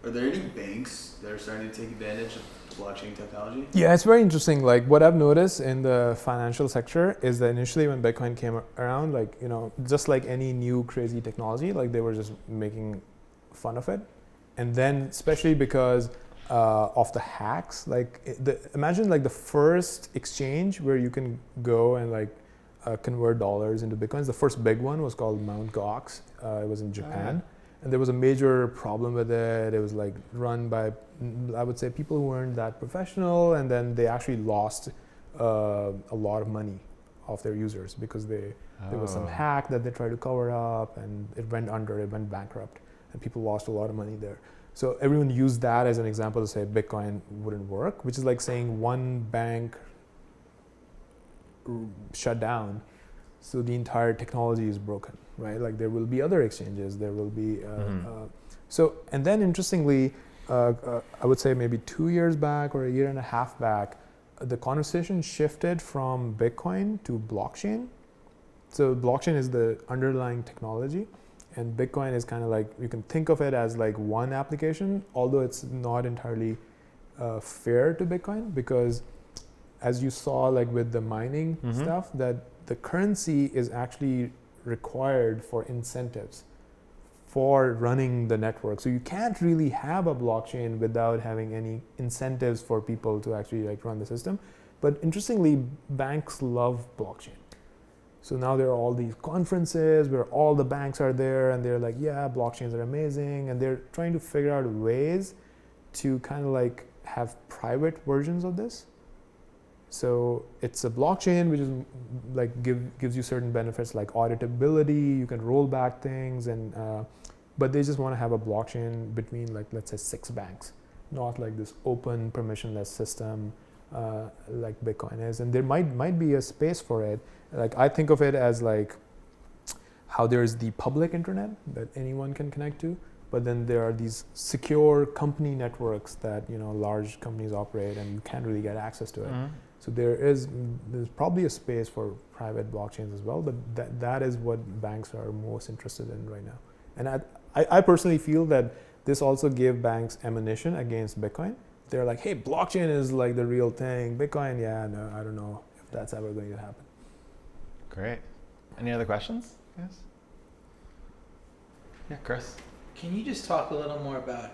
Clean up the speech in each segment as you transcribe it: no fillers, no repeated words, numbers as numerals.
Are there any banks that are starting to take advantage of blockchain technology? Yeah, it's very interesting. Like what I've noticed in the financial sector is that initially when Bitcoin came around, like, you know, just like any new crazy technology, like they were just making fun of it. And then especially because of the hacks, like imagine like the first exchange where you can go and like convert dollars into Bitcoins. The first big one was called Mt. Gox. It was in Japan. And there was a major problem with it. It was like run by, I would say, people who weren't that professional, and then they actually lost a lot of money of their users because there was some hack that they tried to cover up, and it went under, it went bankrupt, and people lost a lot of money there. So everyone used that as an example to say Bitcoin wouldn't work, which is like saying one bank shut down, so the entire technology is broken, right? Like there will be other exchanges, there will be, so, and then interestingly, I would say maybe 2 years back or a year and a half back, the conversation shifted from Bitcoin to blockchain. So blockchain is the underlying technology, and Bitcoin is kind of like, you can think of it as like one application, although it's not entirely fair to Bitcoin, because as you saw like with the mining stuff, that the currency is actually required for incentives for running the network. So you can't really have a blockchain without having any incentives for people to actually like run the system. But interestingly, banks love blockchain. So now there are all these conferences where all the banks are there and they're like, yeah, blockchains are amazing. And they're trying to figure out ways to kind of like have private versions of this. So it's a blockchain which is like gives you certain benefits like auditability, you can roll back things, and but they just want to have a blockchain between like, let's say 6 banks, not like this open permissionless system like Bitcoin is. And there might be a space for it. Like I think of it as like how there's the public internet that anyone can connect to, but then there are these secure company networks that, you know, large companies operate and you can't really get access to it. So there's probably a space for private blockchains as well, but that is what banks are most interested in right now. And I personally feel that this also gave banks ammunition against Bitcoin. They're like, hey, blockchain is like the real thing. Bitcoin, yeah, no, I don't know if that's ever going to happen. Great. Any other questions? Yes. Yeah, Chris. Can you just talk a little more about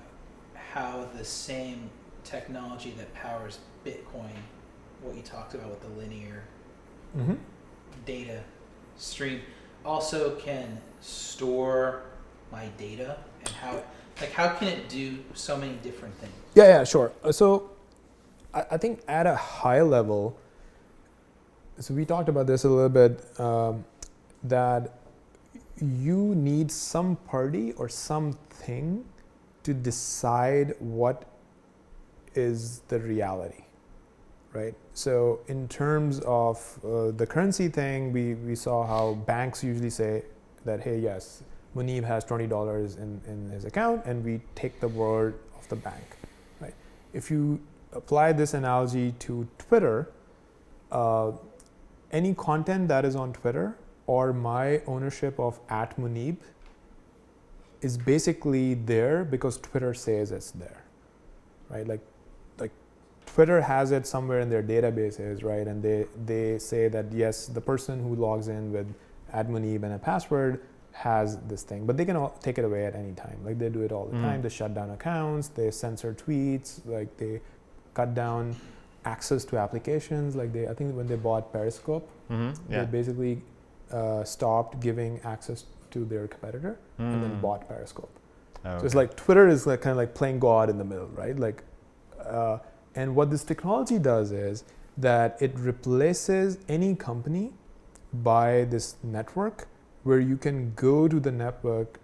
how the same technology that powers Bitcoin, what you talked about with the linear data stream, also can store my data, and how can it do so many different things? Yeah, sure. So I think at a high level, so we talked about this a little bit, that you need some party or something to decide what is the reality, right? So in terms of the currency thing, we saw how banks usually say that, hey, yes, Munib has $20 in his account, and we take the word of the bank, right? If you apply this analogy to Twitter, any content that is on Twitter or my ownership of @Munib is basically there because Twitter says it's there, right? Like Twitter has it somewhere in their databases, right? And they say that, yes, the person who logs in with @Munib and a password has this thing, but they can take it away at any time. Like they do it all the time. They shut down accounts, they censor tweets, like they cut down access to applications. Like I think when they bought Periscope, they basically stopped giving access to their competitor and then bought Periscope. So it's like Twitter is like kind of like playing God in the middle, right? Like, and what this technology does is that it replaces any company by this network where you can go to the network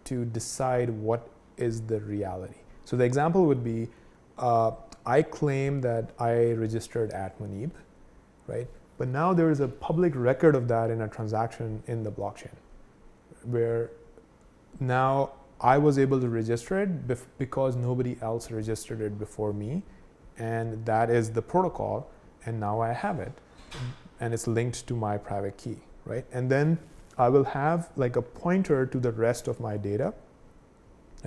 to decide what is the reality. So the example would be, I claim that I registered @Munib, right? But now there is a public record of that in a transaction in the blockchain, where now I was able to register it because nobody else registered it before me, and that is the protocol, and now I have it, and it's linked to my private key, right? And then I will have like a pointer to the rest of my data,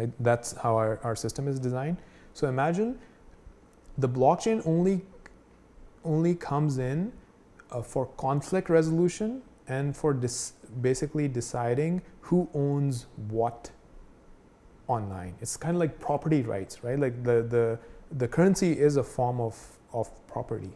Right? That's how our system is designed. So imagine the blockchain only comes in for conflict resolution and for basically deciding who owns what online. It's kind of like property rights, right? Like the currency is a form of property,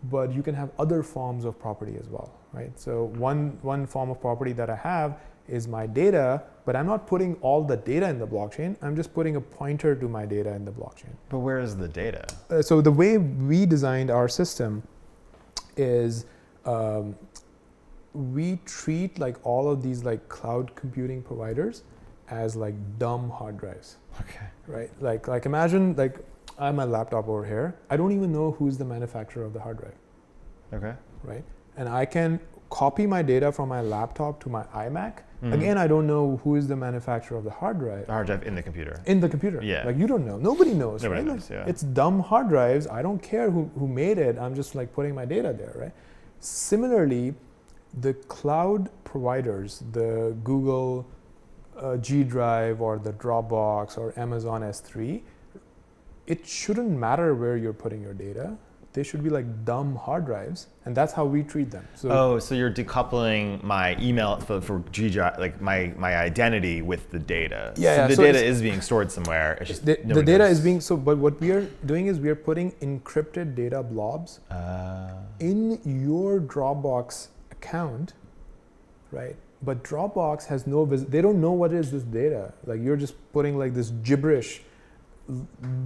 but you can have other forms of property as well, right? So one form of property that I have is my data, but I'm not putting all the data in the blockchain. I'm just putting a pointer to my data in the blockchain. But where is the data? So the way we designed our system is we treat like all of these like cloud computing providers as like dumb hard drives. Okay. Right? Like imagine like I have my laptop over here. I don't even know who's the manufacturer of the hard drive. Okay. Right? And I can copy my data from my laptop to my iMac. Again, I don't know who is the manufacturer of the hard drive. The hard drive in the computer. In the computer. Yeah. Like you don't know. Nobody knows. Nobody right? knows, Like, yeah. It's dumb hard drives. I don't care who made it. I'm just like putting my data there, right? Similarly, the cloud providers, the Google G Drive or the Dropbox or Amazon S3, it shouldn't matter where you're putting your data. They should be like dumb hard drives, and that's how we treat them. So, so you're decoupling my email for G Drive, like my identity with the data. Yeah, So so the data is being stored somewhere. It's just the nobody data knows. is being but what we are doing is we are putting encrypted data blobs in your Dropbox account, right? But Dropbox has no they don't know what is this data. Like you're just putting like this gibberish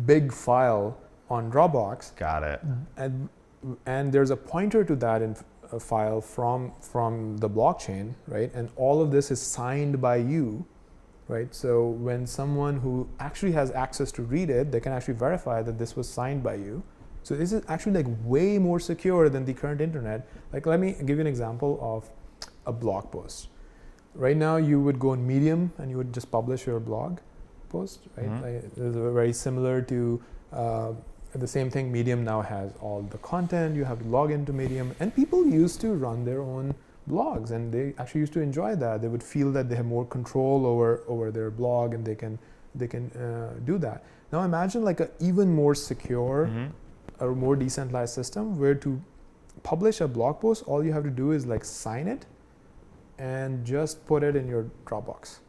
big file on Dropbox. Got it. And there's a pointer to that in a file from the blockchain, right? And all of this is signed by you, right? So when someone who actually has access to read it, they can actually verify that this was signed by you. So this is actually like way more secure than the current internet. Like let me give you an example of a blog post. Right now you would go on Medium and you would just publish your blog post, right? Like, it's very similar to the same thing. Medium now has all the content. You have to log into Medium, and people used to run their own blogs, and they actually used to enjoy that. They would feel that they have more control over their blog, and they can do that. Now imagine like an even more secure or more decentralized system where to publish a blog post, all you have to do is like sign it and just put it in your Dropbox.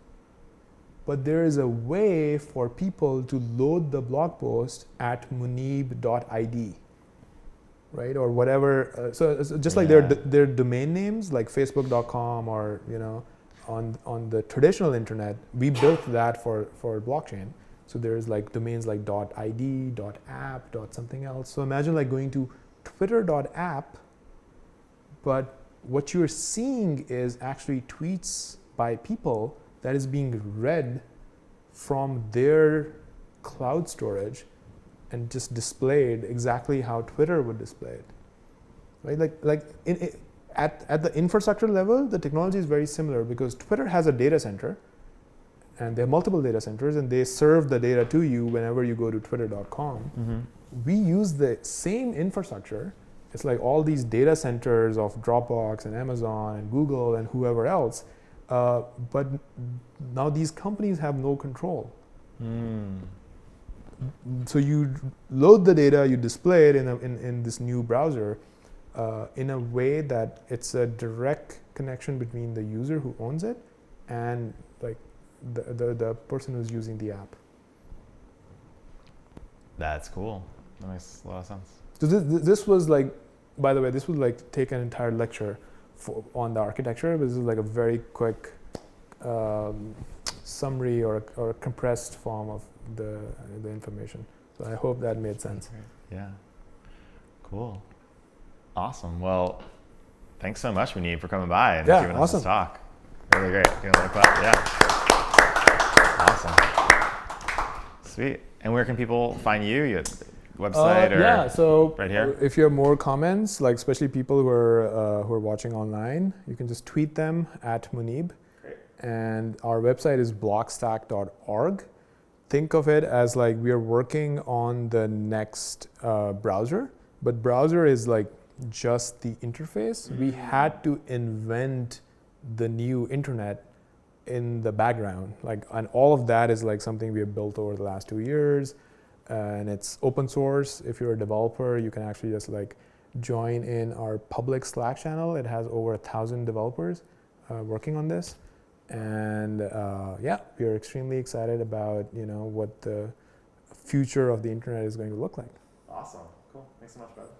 But there is a way for people to load the blog post at muneeb.id, right? Or whatever. So just like their domain names, like facebook.com or, on the traditional internet, we built that for blockchain. So there's like domains like .id, .app, .something else. So imagine like going to twitter.app, but what you're seeing is actually tweets by people that is being read from their cloud storage and just displayed exactly how Twitter would display it, right? At the infrastructure level, the technology is very similar because Twitter has a data center, and they have multiple data centers, and they serve the data to you whenever you go to twitter.com. We use the same infrastructure. It's like all these data centers of Dropbox and Amazon and Google and whoever else. But now these companies have no control. So you load the data, you display it in this new browser in a way that it's a direct connection between the user who owns it and like the person who's using the app. That's cool. That makes a lot of sense. So this was like, by the way, this would like take an entire lecture on the architecture, but this is like a very quick summary or a compressed form of the information. So I hope that made sense. Yeah. Cool. Awesome. Well, thanks so much, Muneeb, for coming by and giving us this talk. Really great. Give a clap. Yeah. Awesome. Sweet. And where can people find you? You have a website or so right here? If you have more comments, like especially people who are watching online, you can just tweet them at Muneeb. Great. And our website is blockstack.org. Think of it as like we are working on the next browser, but browser is like just the interface. We had to invent the new internet in the background, like, and all of that is like something we have built over the last 2 years, and it's open source. If you're a developer, you can actually just like join in our public Slack channel. It has over 1,000 developers working on this, and yeah, we are extremely excited about what the future of the internet is going to look like. Awesome, cool. Thanks so much, brother.